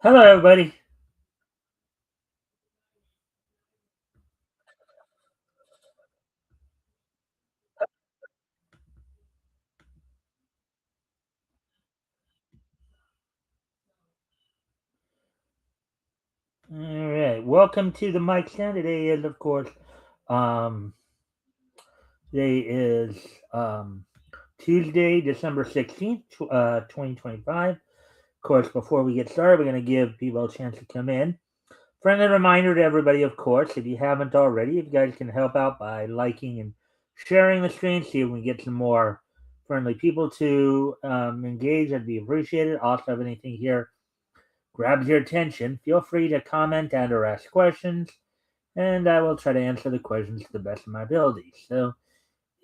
Hello, everybody. All right, welcome to the Mikestad. Today is, of course, um, today is um, Tuesday, December 16th, 2025. Of course, before we get started, we're going to give people a chance to come in. Friendly reminder to everybody, of course, if you haven't already, if you guys can help out by liking and sharing the stream, see if we can get some more friendly people to engage, that'd be appreciated. Also, if anything here grabs your attention, feel free to comment and or ask questions, and I will try to answer the questions to the best of my ability. So,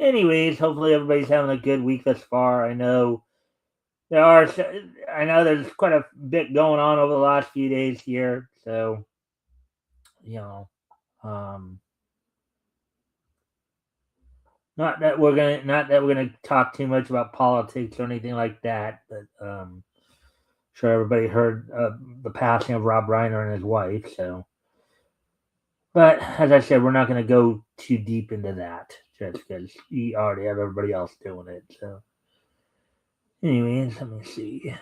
anyways, hopefully everybody's having a good week thus far. I know there's quite a bit going on over the last few days here, so you know, um, not that we're gonna talk too much about politics or anything like that, but sure everybody heard the passing of Rob Reiner and his wife, so. But as I said, we're not going to go too deep into that just because we already have everybody else doing it. So, anyways, let me see.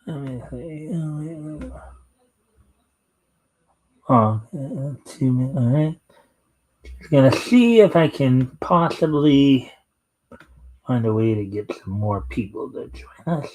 Let me see. Oh, 2 minutes. All right. Just gonna see if I can possibly find a way to get some more people to join us.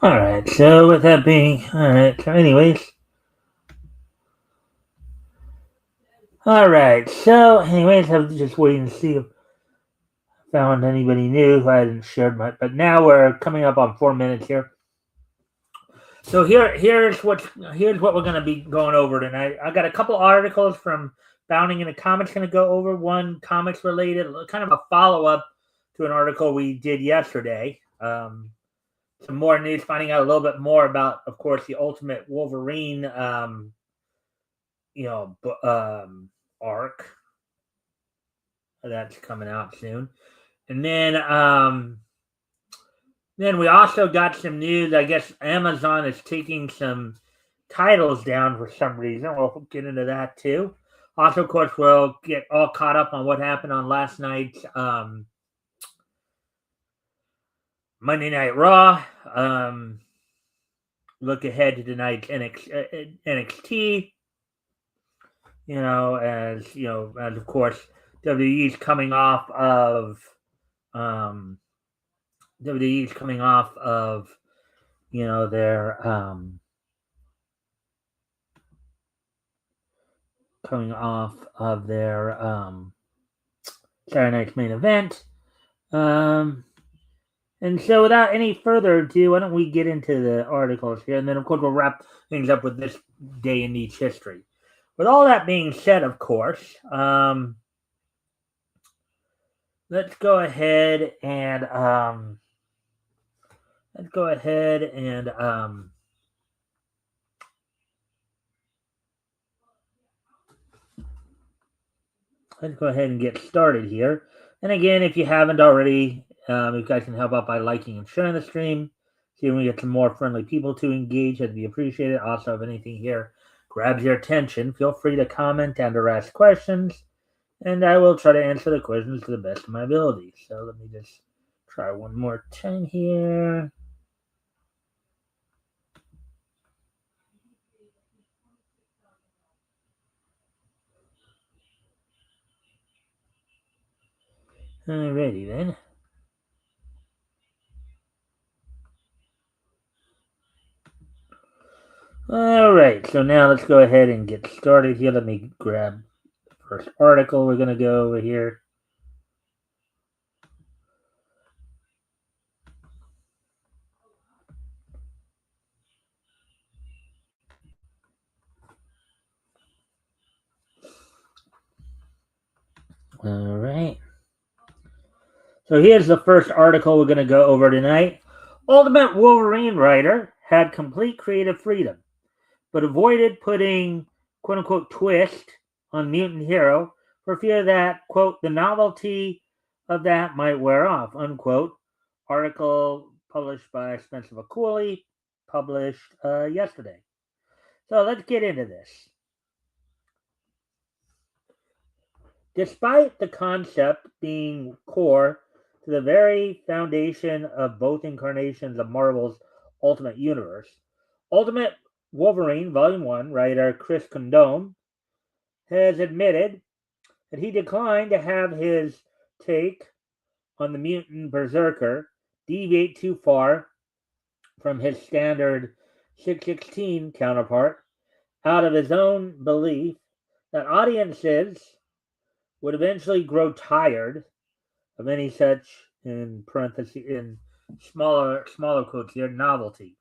All right. So with that being, all right. So anyways, I'm just waiting to see if I found anybody new who I hadn't shared my. But now we're coming up on 4 minutes here. So here's what we're going to be going over tonight. I got a couple articles from Bounding in the Comics going to go over. One comics related, kind of a follow up to an article we did yesterday. Some more news, finding out a little bit more about, of course, the Ultimate Wolverine, you know, arc that's coming out soon, and then we also got some news. I guess Amazon is taking some titles down for some reason. We'll get into that too. Also, of course, we'll get all caught up on what happened on last night's Monday Night Raw. Look ahead to tonight's NXT. As of course WWE's coming off of um, WWE's coming off of their coming off of their Saturday night's main event. Um, and so, without any further ado, why don't we get into the articles here, and then of course we'll wrap things up with this day in each history. With all that being said, of course, let's go ahead and let's go ahead and let's go ahead and get started here. And again, if you haven't already, you guys can help out by liking and sharing the stream. See if we get some more friendly people to engage. That'd be appreciated. Also, if anything here grabs your attention, feel free to comment and or ask questions, and I will try to answer the questions to the best of my ability. So let me just try one more time here. Alrighty then. Alright, so now let's go ahead and get started here. Let me grab the first article. We're going to go over here. Alright. So here's the first article we're going to go over tonight. Ultimate Wolverine writer had complete creative freedom, but avoided putting quote unquote twist on mutant hero for fear that, quote, the novelty of that might wear off, unquote. Article published by Spencer McCauley, published yesterday. So let's get into this. Despite the concept being core to the very foundation of both incarnations of Marvel's Ultimate Universe, Ultimate Wolverine Volume 1 writer Chris Condon has admitted that he declined to have his take on the mutant berserker deviate too far from his standard 616 counterpart out of his own belief that audiences would eventually grow tired of any such, in parentheses, in smaller quotes here, novelty.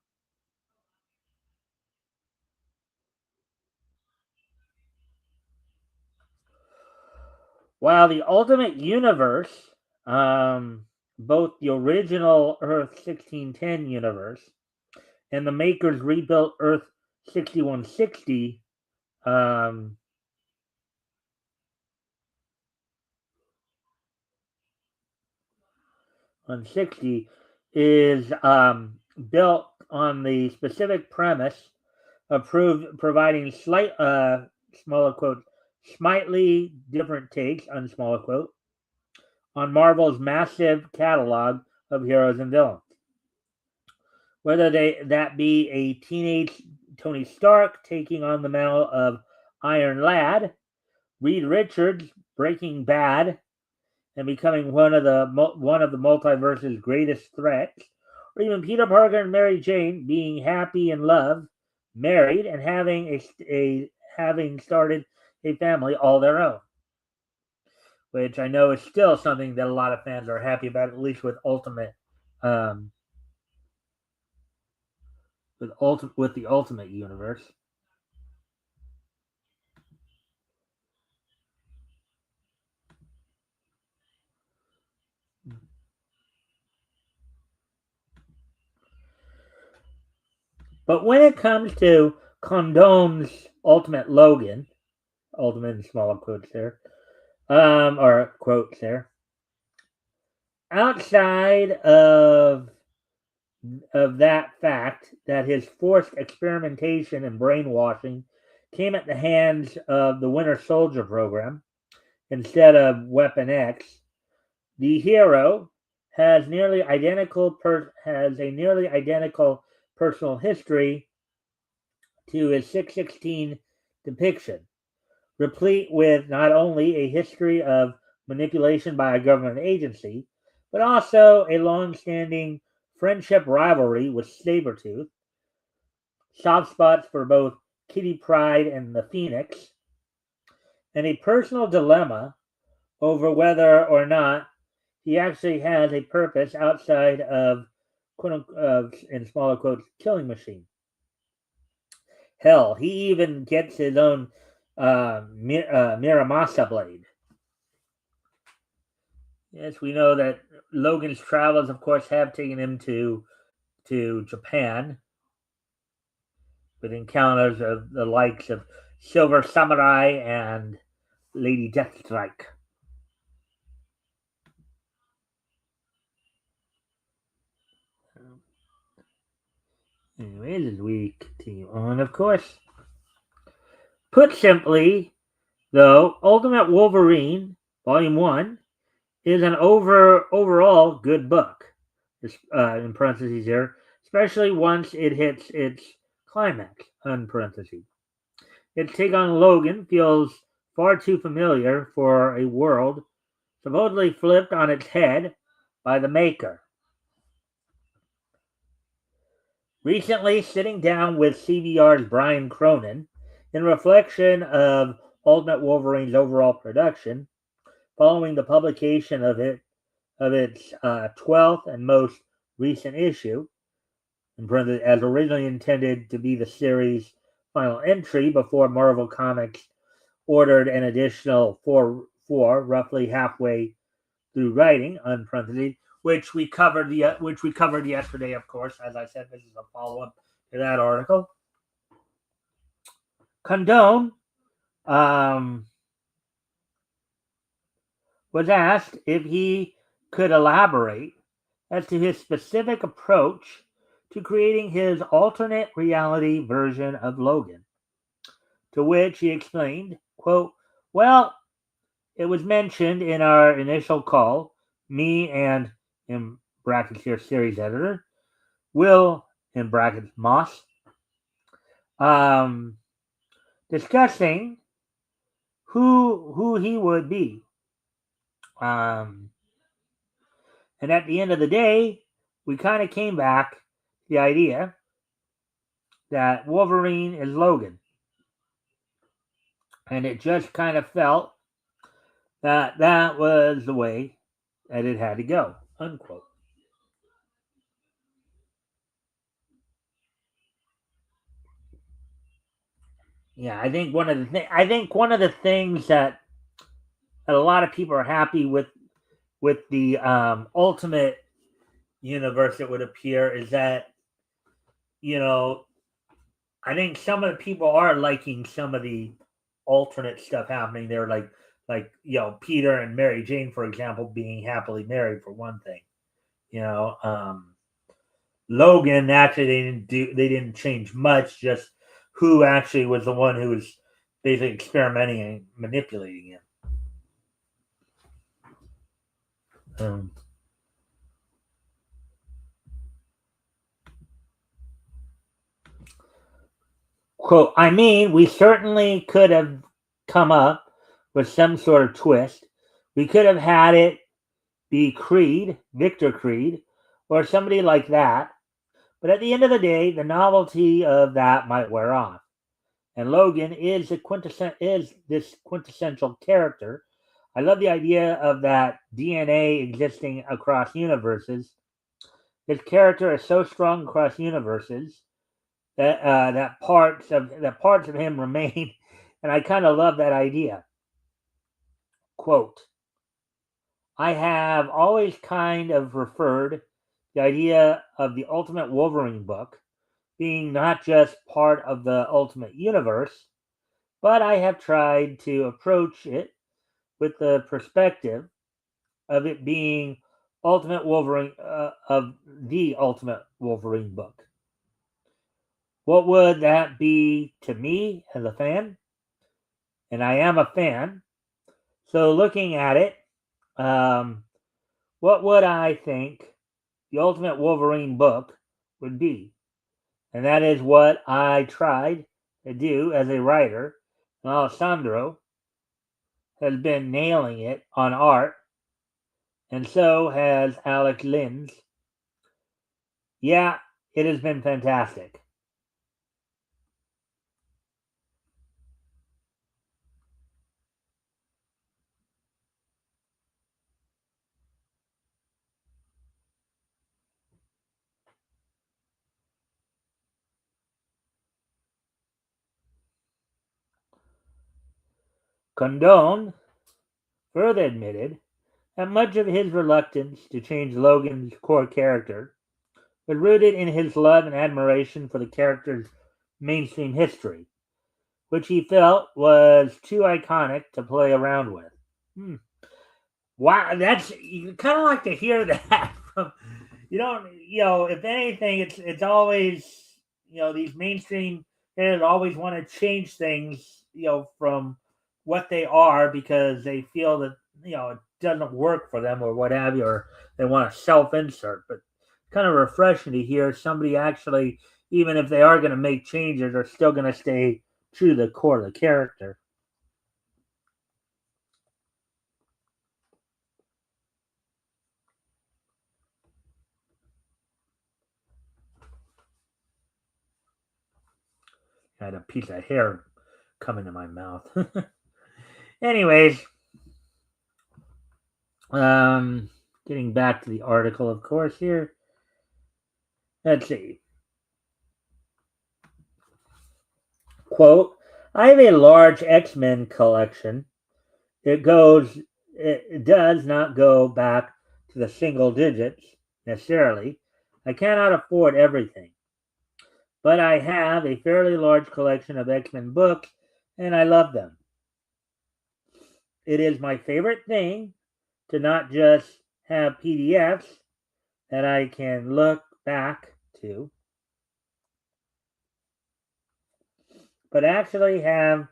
While the Ultimate Universe, both the original Earth 1610 universe and the makers rebuilt Earth 6160, um, 160, is built on the specific premise of providing smaller quote, slightly different takes, on smaller quote, on Marvel's massive catalog of heroes and villains. Whether that be a teenage Tony Stark taking on the mantle of Iron Lad, Reed Richards Breaking Bad and becoming one of the multiverse's greatest threats, or even Peter Parker and Mary Jane being happy in love, married, and having started a family all their own, which I know is still something that a lot of fans are happy about, at least with um, with the Ultimate Universe. But when it comes to Condone's Ultimate Logan, Ultimate in smaller quotes there, or quotes there, outside of that fact that his forced experimentation and brainwashing came at the hands of the Winter Soldier program instead of Weapon X, the hero has a nearly identical personal history to his 616 depiction, replete with not only a history of manipulation by a government agency, but also a long-standing friendship rivalry with Sabretooth, soft spots for both Kitty Pryde and the Phoenix, and a personal dilemma over whether or not he actually has a purpose outside of in smaller quotes, killing machine. Hell, he even gets his own Miramasa blade. Yes, we know that Logan's travels, of course, have taken him to Japan with encounters of the likes of Silver Samurai and Lady Deathstrike. Anyways, as we continue on, of course. Put simply, though, Ultimate Wolverine, Volume 1, is an overall good book, in parentheses here, especially once it hits its climax, in parentheses. Its take on Logan feels far too familiar for a world supposedly flipped on its head by the maker. Recently, sitting down with CBR's Brian Cronin, in reflection of Ultimate Wolverine's overall production, following the publication of its 12th and most recent issue, as originally intended to be the series' final entry before Marvel Comics ordered an additional four roughly halfway through writing, which we covered yesterday. Of course, as I said, this is a follow up to that article. Condone was asked if he could elaborate as to his specific approach to creating his alternate reality version of Logan. To which he explained, quote, "Well, it was mentioned in our initial call, me and, in brackets here, series editor, Will, in brackets, Moss, um, discussing who he would be. Um, and at the end of the day, we kind of came back to the idea that Wolverine is Logan. And it just kind of felt that that was the way that it had to go," unquote. Yeah, I think one of the things that a lot of people are happy with the ultimate universe that would appear is that, you know, I think some of the people are liking some of the alternate stuff happening there, like Peter and Mary Jane, for example, being happily married for one thing. You know, Logan actually they didn't change much, just who actually was the one who was basically experimenting and manipulating him. Um, Quote, "I mean, we certainly could have come up with some sort of twist. We could have had it be Creed, Victor Creed, or somebody like that. But at the end of the day, the novelty of that might wear off. And Logan is this quintessential character. I love the idea of that DNA existing across universes. His character is so strong across universes that parts of him remain, and I kind of love that idea." Quote, "I have always kind of referred the idea of the Ultimate Wolverine book being not just part of the Ultimate Universe, but I have tried to approach it with the perspective of it being Ultimate Wolverine of the Ultimate Wolverine book. What would that be to me as a fan? And I am a fan. So looking at it, um, what would I think the Ultimate Wolverine book would be? And that is what I tried to do as a writer. And Alessandro has been nailing it on art, and so has Alex Linz. Yeah, it has been fantastic." Condon further admitted that much of his reluctance to change Logan's core character was rooted in his love and admiration for the character's mainstream history, which he felt was too iconic to play around with. Wow, that's you kind of like to hear that from if anything, it's always these mainstream heroes always want to change things from what they are because they feel that it doesn't work for them or what have you, or they want to self-insert. But it's kind of refreshing to hear somebody actually, even if they are going to make changes, are still going to stay true to the core of the character. I had a piece of hair come into my mouth. Anyways, getting back to the article, of course, here. Let's see. Quote, I have a large X-Men collection. It does not go back to the single digits necessarily. I cannot afford everything. But I have a fairly large collection of X-Men books, and I love them. It is my favorite thing to not just have PDFs that I can look back to, but actually have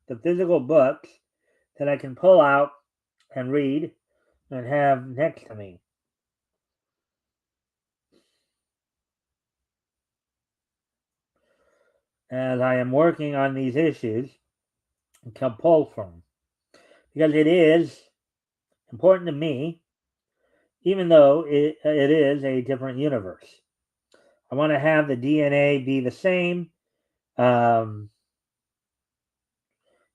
the physical books that I can pull out and read and have next to me. As I am working on these issues, I can pull from, because it is important to me, even though it is a different universe. I want to have the DNA be the same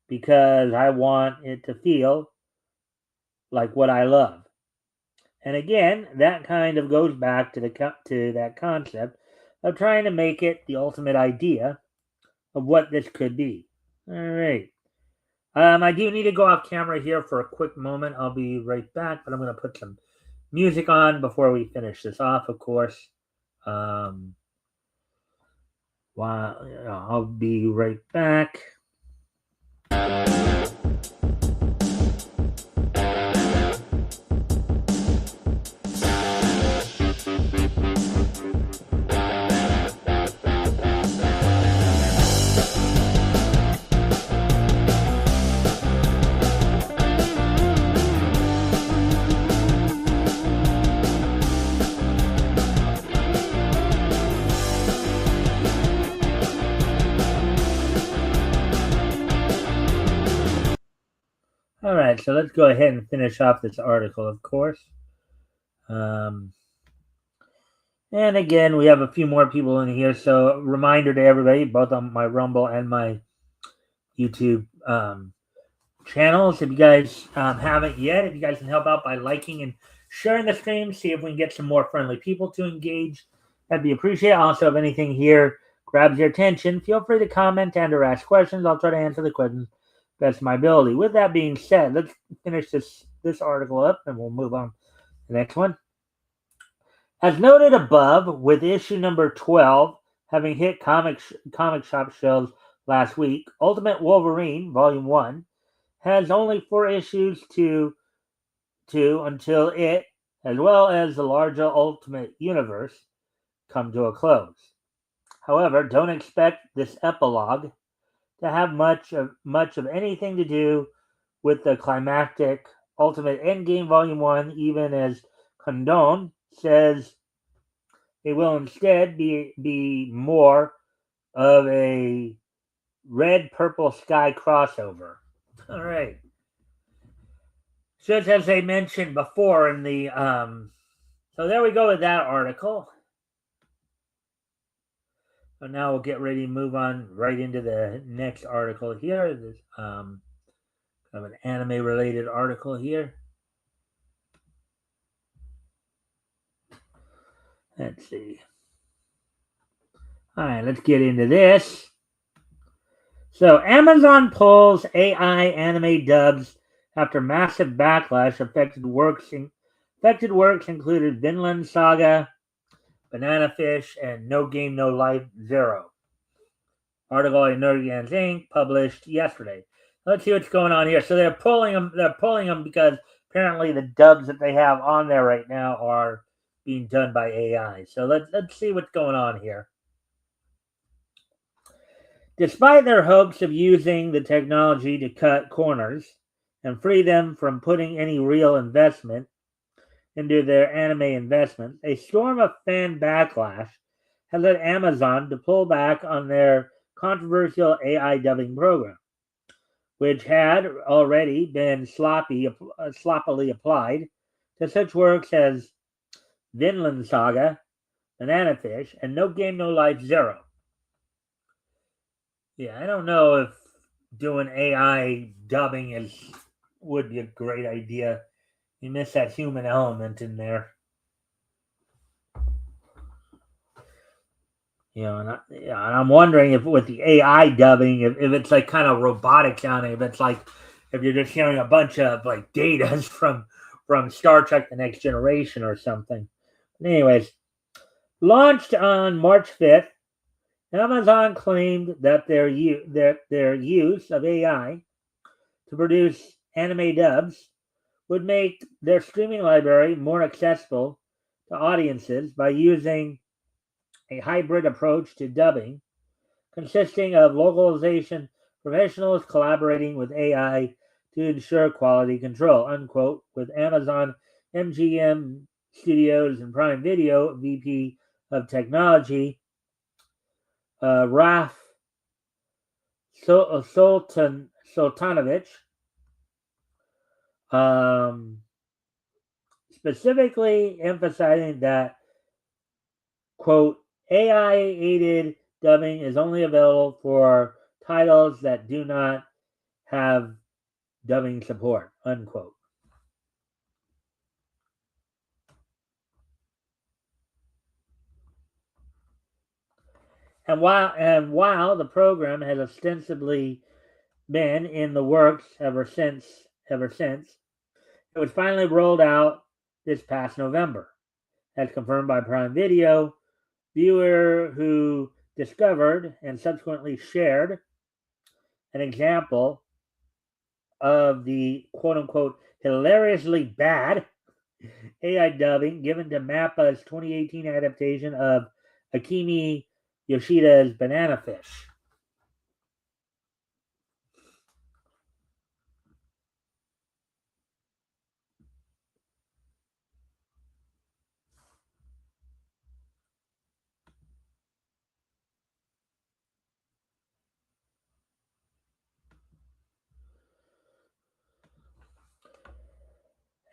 because I want it to feel like what I love. And again, that kind of goes back to that concept of trying to make it the ultimate idea of what this could be. All right. I do need to go off camera here for a quick moment. I'll be right back, but I'm going to put some music on before we finish this off, of course. I'll be right back. All right, so let's go ahead and finish off this article, of course. And again, we have a few more people in here. So, reminder to everybody, both on my Rumble and my YouTube channels, if you guys haven't yet, if you guys can help out by liking and sharing the stream, see if we can get some more friendly people to engage, that'd be appreciated. Also, if anything here grabs your attention, feel free to comment and or ask questions. I'll try to answer the questions best of my ability. With that being said, let's finish this article up and we'll move on to the next one. As noted above, with issue number 12 having hit comic shop shelves last week, Ultimate Wolverine Volume 1 has only 4 issues to until it, as well as the larger Ultimate Universe, come to a close. However, don't expect this epilogue to have much of anything to do with the climactic Ultimate Endgame Volume 1, even as Condon says it will instead be more of a red-purple sky crossover. All right. Just as I mentioned before in the so there we go with that article. So now we'll get ready to move on right into the next article here. This kind of an anime related article here. Let's see. All right, let's get into this. So Amazon pulls AI anime dubs after massive backlash affected works included Vinland Saga, Banana Fish, and No Game No Life Zero. Article in Nerdgames Inc. published yesterday. Let's see what's going on here. So they're pulling them. They're pulling them because apparently the dubs that they have on there right now are being done by AI. So let's see what's going on here. Despite their hopes of using the technology to cut corners and free them from putting any real investment into their anime investments, a storm of fan backlash has led Amazon to pull back on their controversial AI dubbing program, which had already been sloppily applied to such works as Vinland Saga, Banana Fish, and No Game No Life Zero. Yeah, I don't know if doing AI dubbing would be a great idea. You miss that human element in there. And I'm wondering if with the AI dubbing, if it's like kind of robotic sounding, if it's like if you're just hearing a bunch of like data from Star Trek: The Next Generation or something. But anyways, launched on March 5th, Amazon claimed that their use of AI to produce anime dubs would make their streaming library more accessible to audiences by using a hybrid approach to dubbing, consisting of localization professionals collaborating with AI to ensure quality control, unquote, with Amazon MGM Studios and Prime Video VP of Technology, Raf Sultanovich, um, specifically emphasizing that, quote, AI aided dubbing is only available for titles that do not have dubbing support, unquote. And while the program has ostensibly been in the works ever since, it was finally rolled out this past November, as confirmed by Prime Video. Viewer who discovered and subsequently shared an example of the quote unquote hilariously bad AI dubbing given to Mappa's 2018 adaptation of Akimi Yoshida's Banana Fish.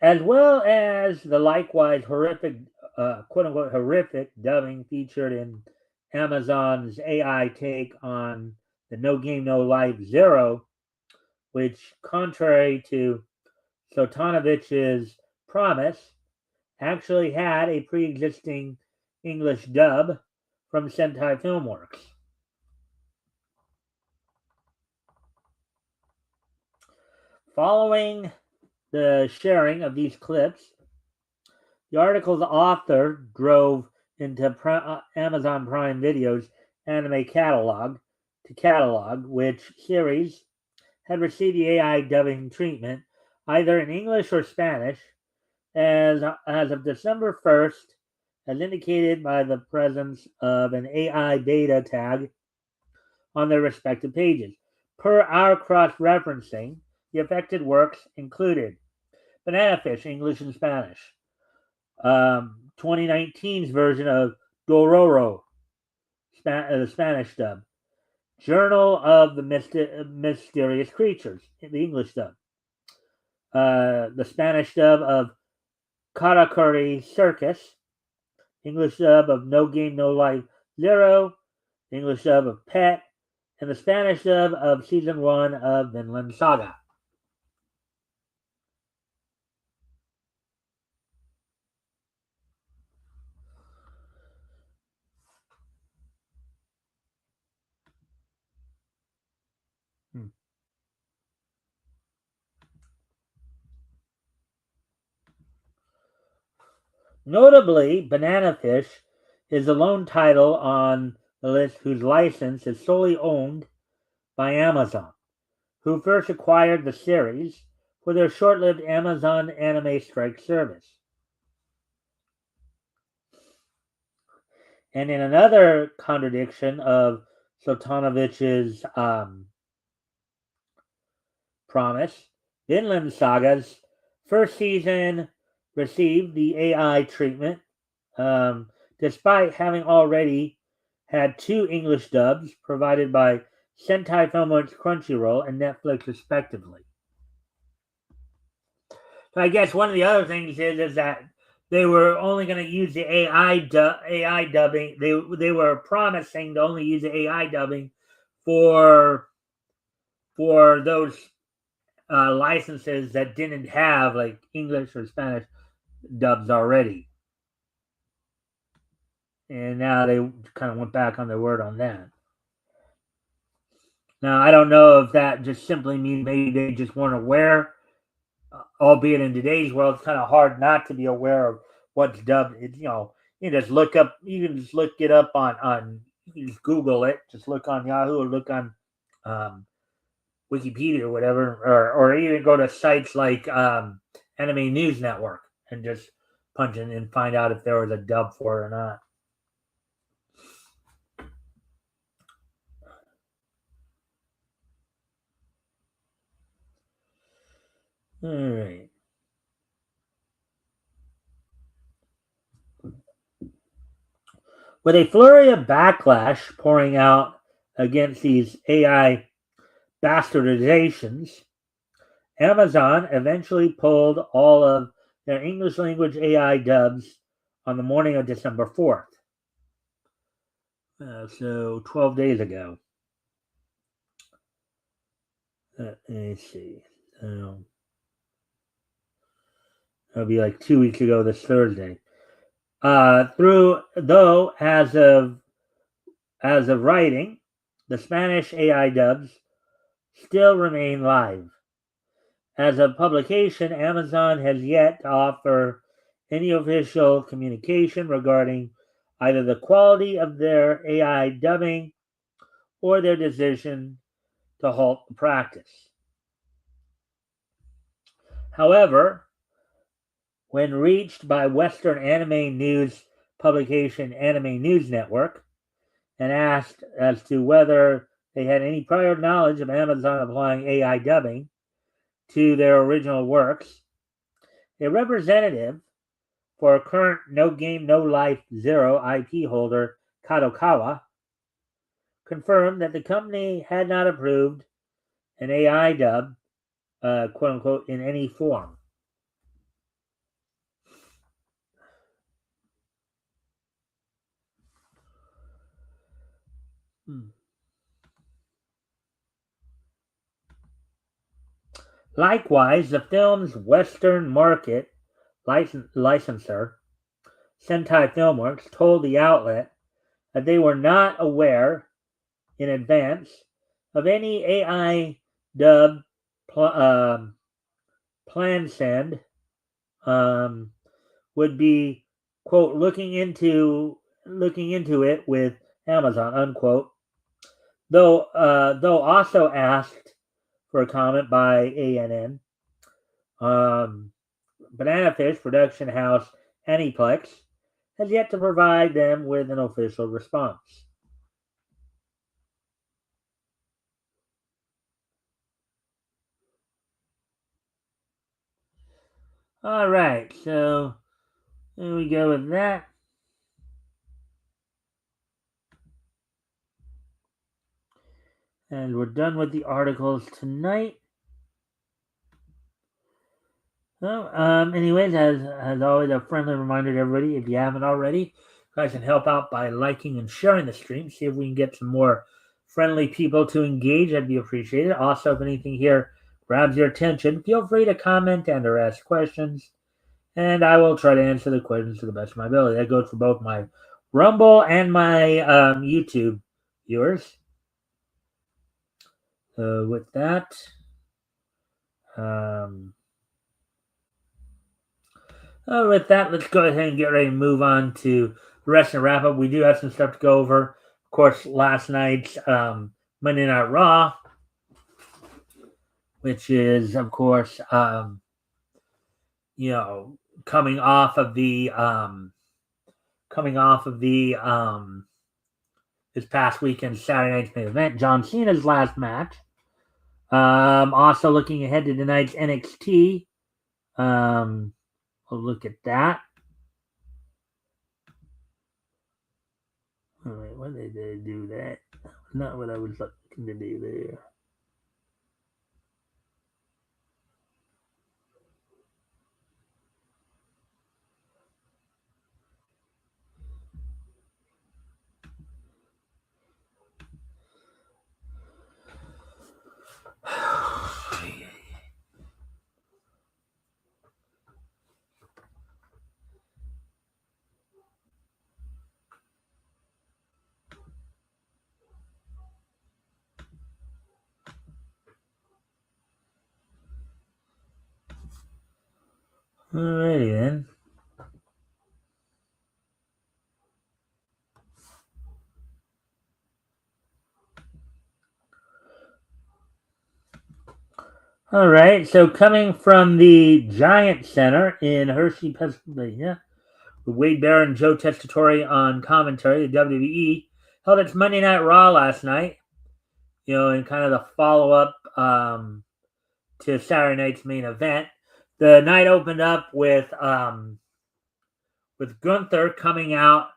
As well as the likewise horrific, quote unquote, horrific dubbing featured in Amazon's AI take on the No Game No Life Zero, which, contrary to Sotanovich's promise, actually had a pre existing English dub from Sentai Filmworks. Following the sharing of these clips, the article's author drove into Amazon Prime Video's anime catalog which series had received the AI dubbing treatment either in English or Spanish as of December 1st, as indicated by the presence of an AI beta tag on their respective pages. Per our cross-referencing, the affected works included Banana Fish, English and Spanish, 2019's version of Dororo, the Spanish dub, Journal of the Mysterious Creatures, the English dub, the Spanish dub of Karakuri Circus, English dub of No Game No Life Zero, English dub of Pet, and the Spanish dub of Season 1 of Vinland Saga. Notably, Banana Fish is the lone title on the list whose license is solely owned by Amazon, who first acquired the series for their short-lived Amazon Anime Strike service. And in another contradiction of Sultanovich's promise, Vinland Saga's first season received the AI treatment, despite having already had 2 English dubs provided by Sentai Filmworks, Crunchyroll, and Netflix, respectively. So I guess one of the other things is that they were only going to use the AI dubbing. They were promising to only use the AI dubbing for those licenses that didn't have like English or Spanish dubs already. And now they kind of went back on their word on that. Now, I don't know if that just simply means maybe they just weren't aware, albeit in today's world, it's kind of hard not to be aware of what's dubbed. You can just look it up on you can just Google it, just look on Yahoo or look on Wikipedia or whatever, or even go to sites like Anime News Network and just punch in and find out if there was a dub for it or not. All right. With a flurry of backlash pouring out against these AI bastardizations, Amazon eventually pulled all of their English language AI dubs on the morning of December 4th. So 12 days ago. Let me see. It'll be like 2 weeks ago this Thursday. As of writing, the Spanish AI dubs still remain live. As of publication, Amazon has yet to offer any official communication regarding either the quality of their AI dubbing or their decision to halt the practice. However, when reached by Western anime news publication Anime News Network and asked as to whether they had any prior knowledge of Amazon applying AI dubbing to their original works, a representative for current No Game No Life Zero IP holder Kadokawa confirmed that the company had not approved an AI dub, quote unquote, in any form. Likewise, the film's Western market licensor, Sentai Filmworks, told the outlet that they were not aware in advance of any AI dub plan send would be, quote, looking into it with Amazon, unquote. Though also asked for a comment by ANN. Banana Fish production house Aniplex has yet to provide them with an official response. All right, so there we go with that. And we're done with the articles tonight. Well, anyways, as always, a friendly reminder to everybody, if you haven't already, you guys can help out by liking and sharing the stream. See if we can get some more friendly people to engage. That'd be appreciated. Also, if anything here grabs your attention, feel free to comment and or ask questions, and I will try to answer the questions to the best of my ability. That goes for both my Rumble and my YouTube viewers. with that, let's go ahead and get ready to move on to the rest of the wrap up. We do have some stuff to go over. Of course, last night's Monday Night Raw, which is, of course, coming off of the this past weekend's Saturday night's main event, John Cena's last match. Also looking ahead to tonight's NXT. We'll look at that. All right, when did they do that? Not what I was looking to do there. Alrighty then. All right, so coming from the Giant Center in Hershey, Pennsylvania, with Wade Barrett and Joe Testatori on commentary, the WWE held its Monday Night Raw last night, in kind of the follow-up to Saturday night's main event. The night opened up with Gunther coming out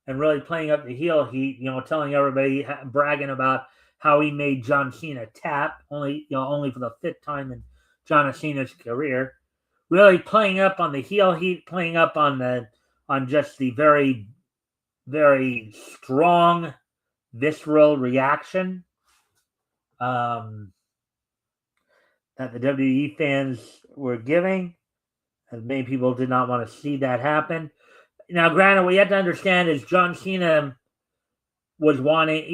and really playing up the heel heat, telling everybody, bragging about how he made John Cena tap, only for the fifth time in John Cena's career. Really playing up on the heel heat, playing up on just the very, very strong, visceral reaction that the WWE fans were giving. As many people did not want to see that happen. Now, granted, what you have to understand is John Cena was wanting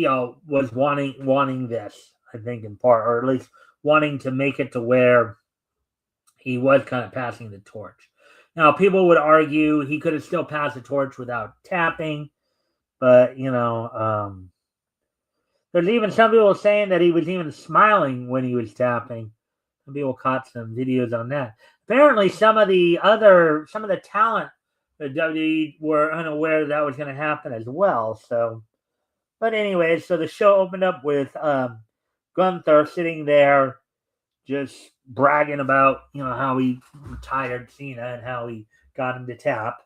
this, I think, in part, or at least wanting to make it to where he was kind of passing the torch. Now, people would argue he could have still passed the torch without tapping, but, there's even some people saying that he was even smiling when he was tapping. Some people caught some videos on that. Apparently, some of the talent the WWE were unaware that was going to happen as well. So, but anyway, so the show opened up with Gunther sitting there just bragging about, how he retired Cena and how he got him to tap.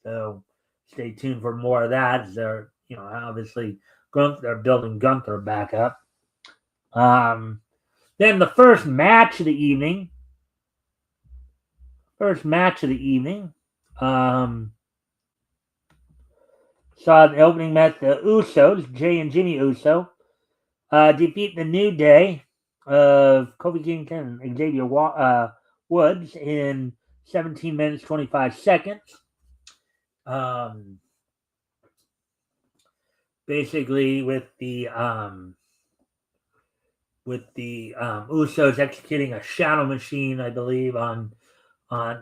So stay tuned for more of that. As they're, obviously they're building Gunther back up. Then the first match of the evening. Saw the opening match, the Usos, Jay and Jimmy Uso, defeat the New Day of Kofi Kingston and Xavier Woods in 17 minutes, 25 seconds. Basically, with the Usos executing a shadow machine, I believe, on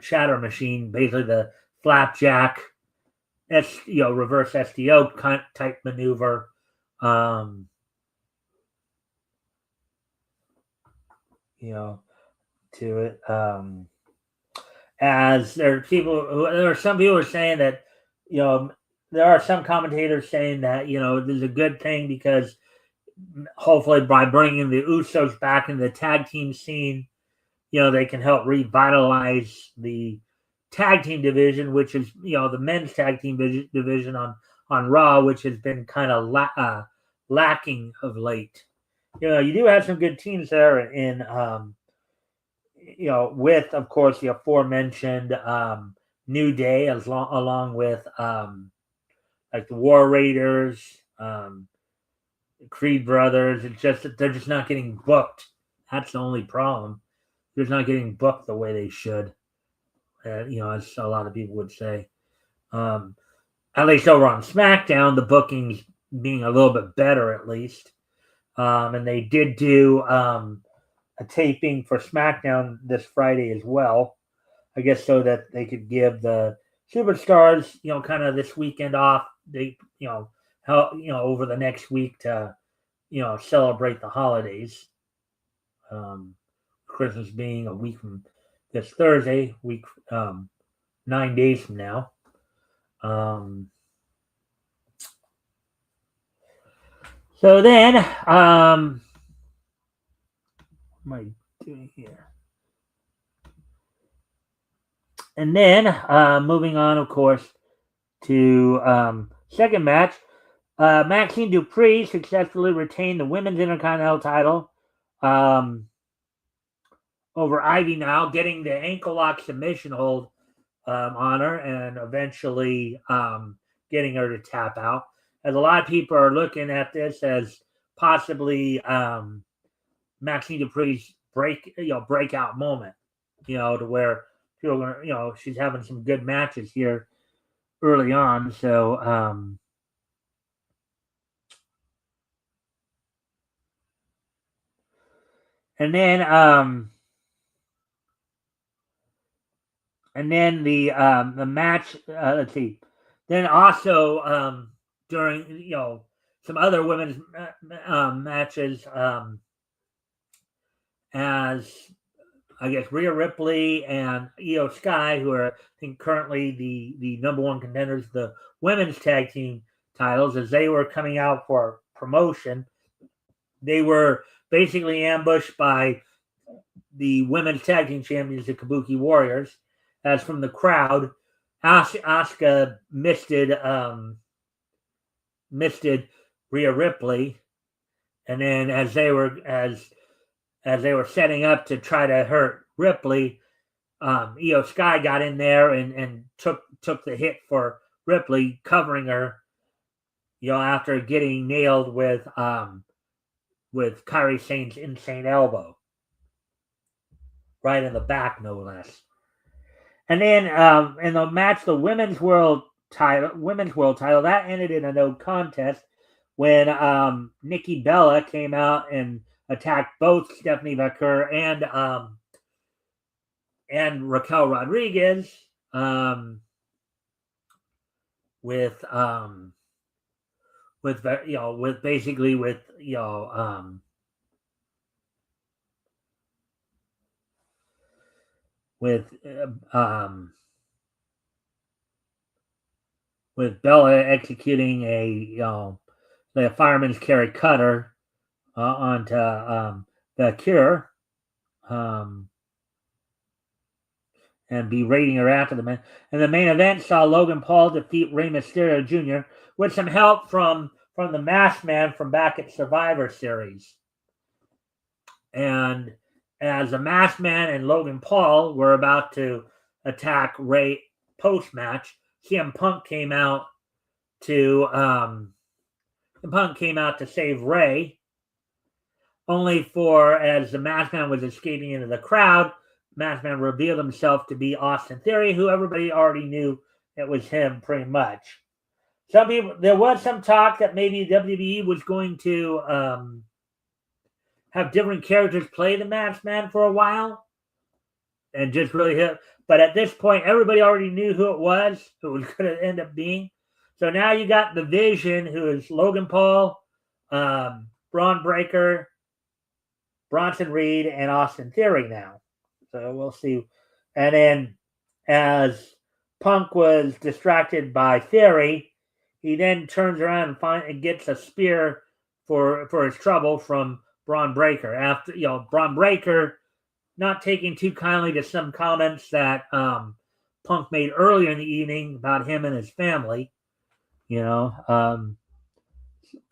Shatter Machine, basically the flapjack, reverse STO type maneuver. To it. As there are some people who are saying that, there are some commentators saying that, this is a good thing because hopefully by bringing the Usos back into the tag team scene, they can help revitalize the tag team division, which is, the men's tag team division on Raw, which has been kind of lacking of late. You do have some good teams there in, with, of course, the aforementioned New Day, along with like the War Raiders, Creed Brothers. It's just that they're just not getting booked. That's the only problem. They're not getting booked the way they should. As a lot of people would say. At least over on SmackDown, the bookings being a little bit better, at least. And they did do a taping for SmackDown this Friday as well. I guess so that they could give the superstars, kind of this weekend off. They, over the next week to, celebrate the holidays. Christmas being a week from this Thursday, 9 days from now. So then, what am I doing here? And then, moving on, of course, to second match, Maxine Dupree successfully retained the women's Intercontinental title over Ivy now, getting the ankle lock submission hold on her and eventually getting her to tap out. As a lot of people are looking at this as possibly Maxine Dupree's breakout moment, to where people are gonna, she's having some good matches here early on. So and then the match. Let's see. Then also during some other women's matches, as I guess Rhea Ripley and Io Sky, who are I think currently the number one contenders, the women's tag team titles, as they were coming out for promotion, they were basically ambushed by the women's tag team champions, the Kabuki Warriors, as from the crowd, Asuka misted Rhea Ripley, and then as they were setting up to try to hurt Ripley, Io Sky got in there and took the hit for Ripley, covering her, after getting nailed with Kairi Sane's insane elbow, right in the back, no less. And then in the match, the women's world title, that ended in a no contest when Nikki Bella came out and attacked both Stephanie Vaquer and Raquel Rodriguez with Bella executing the fireman's carry cutter onto the Cure, and berating her after the match. And the main event saw Logan Paul defeat Rey Mysterio Jr. with some help from the Masked Man from back at Survivor Series. And as the Masked Man and Logan Paul were about to attack Rey post-match, CM Punk came out to save Rey, only for, as the Masked Man was escaping into the crowd, Masked Man revealed himself to be Austin Theory, who everybody already knew it was him pretty much. There was some talk that maybe WWE was going to have different characters play the Masked Man for a while and just really hit. But at this point, everybody already knew who it was going to end up being. So now you got the Vision, who is Logan Paul, Braun Breaker, Bronson Reed, and Austin Theory now. So we'll see. And then as Punk was distracted by Theory, he then turns around and gets a spear for his trouble from Braun Breaker. After Braun Breaker not taking too kindly to some comments that Punk made earlier in the evening about him and his family. For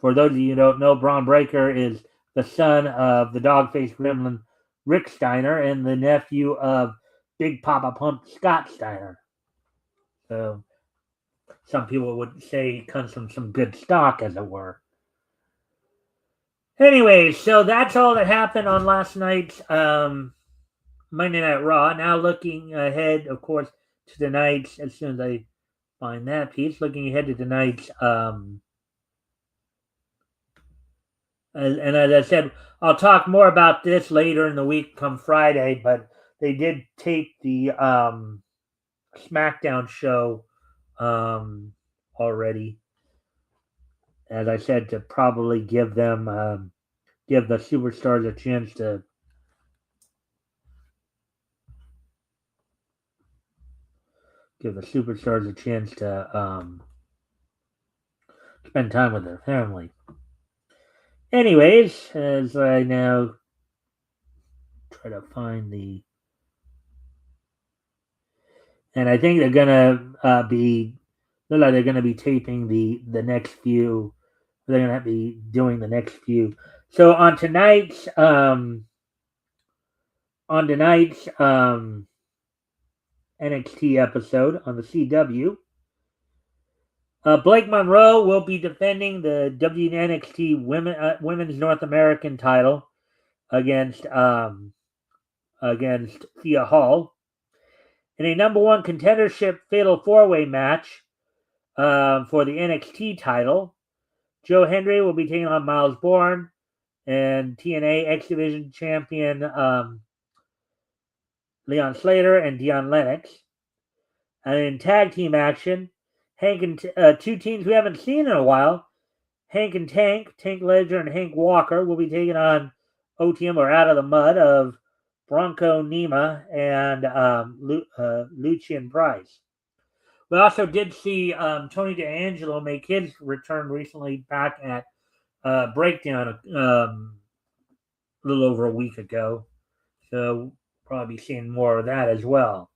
those of you who don't know, Braun Breaker is the son of the dog-faced gremlin Rick Steiner and the nephew of Big Papa Pump Scott Steiner. So some people would say he comes from some good stock, as it were. Anyway, so that's all that happened on last night's Monday Night Raw. Now looking ahead, of course, to tonight's, as soon as I find that piece, looking ahead to tonight's And as I said, I'll talk more about this later in the week, come Friday. But they did tape the SmackDown show already. As I said, to probably give the superstars a chance to spend time with their family. Anyways, as I now try to find and I think they're gonna be look like they're gonna be taping the next few. They're gonna be doing the next few. So on tonight's NXT episode on the CW, Blake Monroe will be defending the WNXT Women's North American title against Thea Hall in a number one contendership fatal four-way match for the NXT title. Joe Hendry will be taking on Miles Bourne and TNA X Division champion Leon Slater and Dion Lennox. And in tag team action, Hank and two teams we haven't seen in a while, Hank and Tank Ledger and Hank Walker will be taking on OTM or Out of the Mud of Bronco Nima and Lucian Price. We also did see Tony D'Angelo make his return recently back at Breakdown a little over a week ago. So probably seeing more of that as well.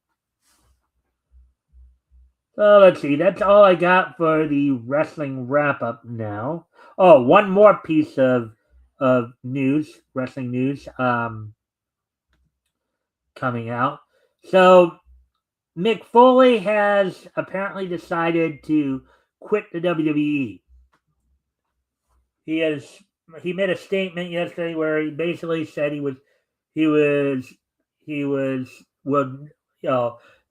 So let's see. That's all I got for the wrestling wrap up now. Oh, one more piece of news, wrestling news, coming out. So Mick Foley has apparently decided to quit the WWE. He made a statement yesterday where he basically said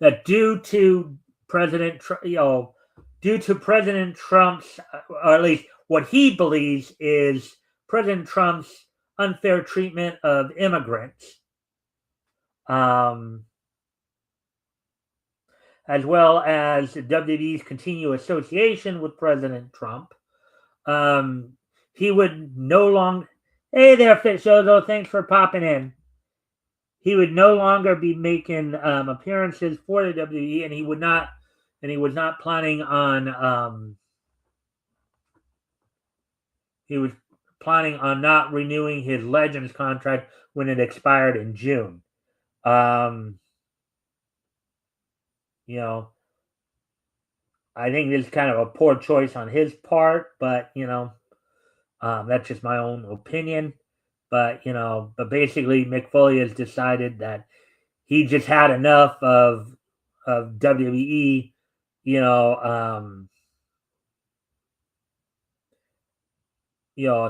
that due to President Trump's, or at least what he believes is President Trump's unfair treatment of immigrants, as well as WWE's continued association with President Trump, he would no longer. Hey there, Fitzozo. Thanks for popping in. He would no longer be making appearances for the WWE, and he was not planning on. He was planning on not renewing his Legends contract when it expired in June. I think this is kind of a poor choice on his part, but that's just my own opinion. But basically, Mick Foley has decided that he just had enough of WWE,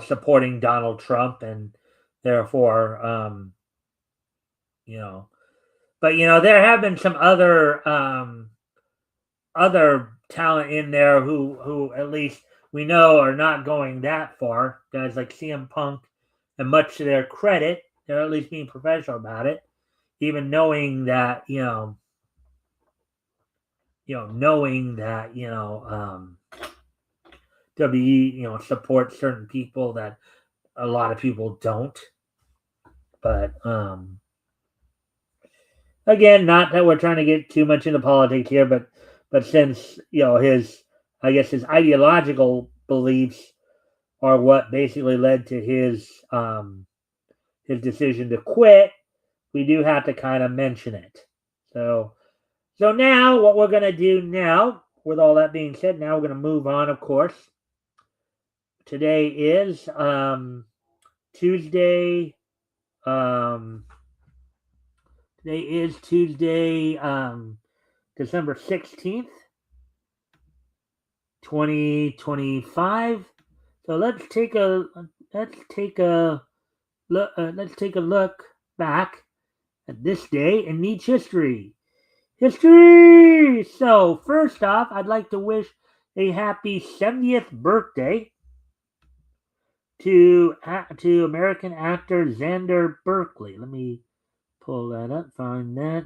supporting Donald Trump, and therefore, but there have been some other talent in there who at least we know are not going that far. Guys like CM Punk, and much to their credit, they're at least being professional about it, even knowing that WE supports certain people that a lot of people don't. But again, not that we're trying to get too much into politics here, but since his ideological beliefs are what basically led to his decision to quit, we do have to kind of mention it. So now what we're going to do now, with all that being said, now we're going to move on, of course. Today is Tuesday. Today is Tuesday, December 16th, 2025. So let's take a look back at this day in Nietzsche history. So first off, I'd like to wish a happy 70th birthday to American actor Xander Berkeley. Let me pull that up, find that.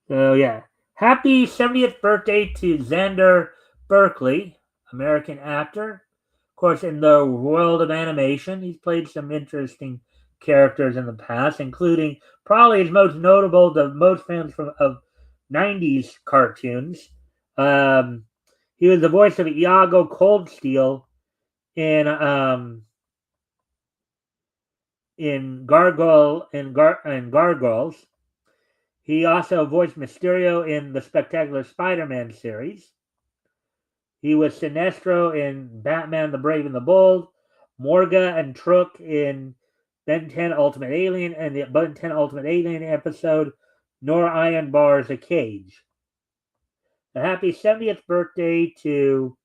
So yeah, happy 70th birthday to Xander Berkeley, American actor. Of course, in the world of animation, he's played some interesting characters in the past, including probably his most notable to most fans of '90s cartoons. Um, he was the voice of Iago Coldsteel in Gargoyles. He also voiced Mysterio in the Spectacular Spider-Man series. He was Sinestro in Batman the Brave and the Bold, Morga and Trook in Ben 10 Ultimate Alien and the Ben 10 Ultimate Alien episode Nor Iron Bars a Cage. A happy 70th birthday to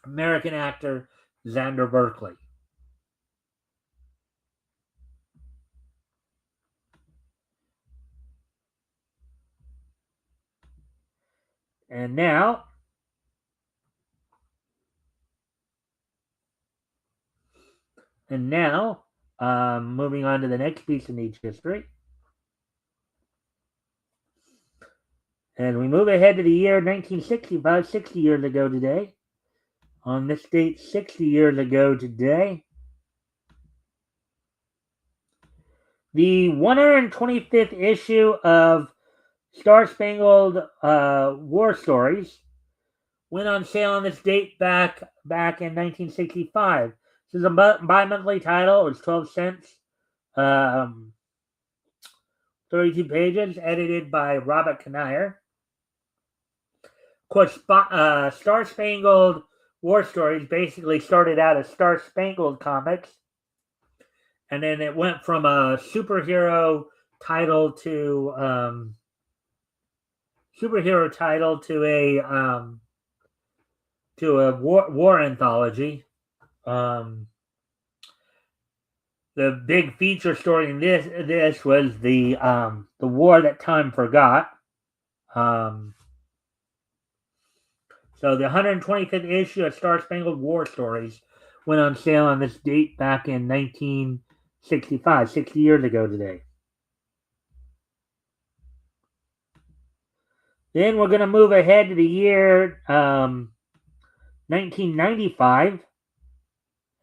American actor Xander Berkeley. And now, moving on to the next piece of niche history. And we move ahead to the year 1965, 60 years ago today. On this date, 60 years ago today, the 125th issue of Star Spangled War Stories went on sale on this date back in 1965. This is a bi-monthly title. It was 12 cents. 32 pages, edited by Robert Kanier. Of course, Star Spangled War Stories basically started out as Star Spangled Comics, and then it went from a superhero title to a war anthology. The big feature story in this was the war that time forgot. So the 125th issue of Star Spangled War Stories went on sale on this date back in 1965, 60 years ago today. Then we're going to move ahead to the year 1995.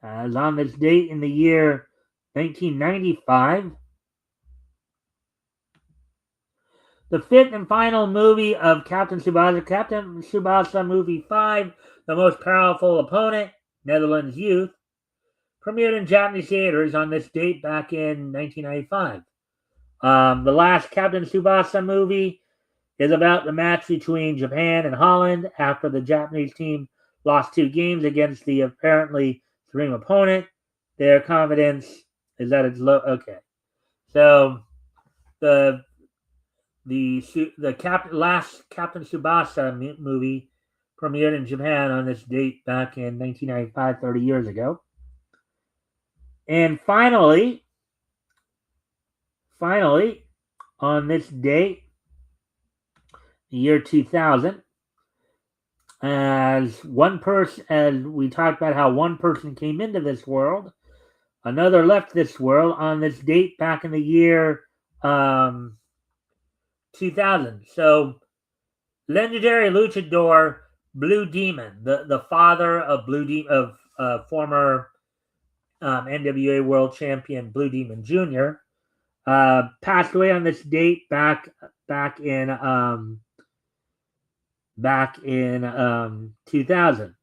As on this date in the year 1995, the fifth and final movie of Captain Tsubasa Movie 5, The Most Powerful Opponent, Netherlands Youth, premiered in Japanese theaters on this date back in 1995. The last Captain Tsubasa movie is about the match between Japan and Holland after the Japanese team lost 2 games against the apparently supreme opponent. Their confidence is that it's low. Okay, so the last Captain Tsubasa movie premiered in Japan on this date back in 1995, 30 years ago. And finally, on this date, the year 2000, as we talked about how one person came into this world, another left this world on this date back in the year 2000. So, legendary luchador Blue Demon, the father of former NWA World Champion Blue Demon Jr., passed away on this date back in 2000.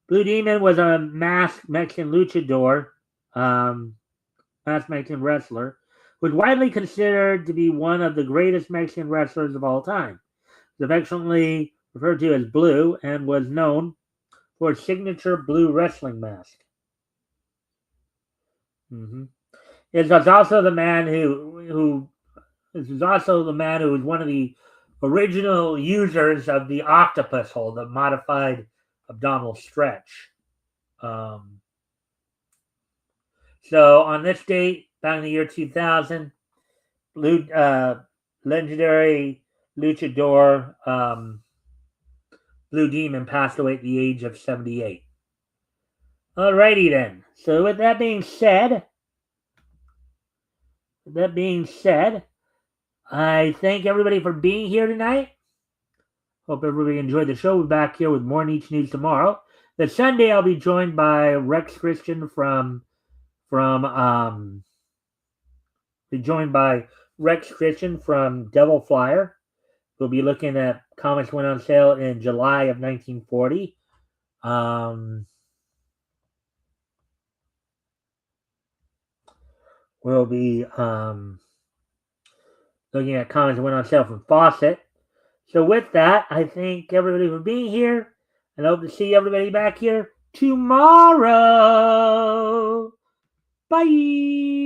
Blue Demon was a masked Mexican luchador, masked Mexican wrestler, was widely considered to be one of the greatest Mexican wrestlers of all time. He was affectionately referred to as Blue and was known for his signature blue wrestling mask. This was also the man who was one of the original users of the octopus hold, the modified abdominal stretch. So on this date, back in the year 2000, legendary luchador Blue Demon passed away at the age of 78. Alrighty then. So with that being said, I thank everybody for being here tonight. Hope everybody enjoyed the show. We'll be back here with more Niche News tomorrow. The Sunday I'll be joined by Rex Christian from Devil Flyer. We'll be looking at comics went on sale in July of 1940. We'll be looking at comics that went on sale from Fawcett. So with that, I thank everybody for being here, and I hope to see everybody back here tomorrow. Bye.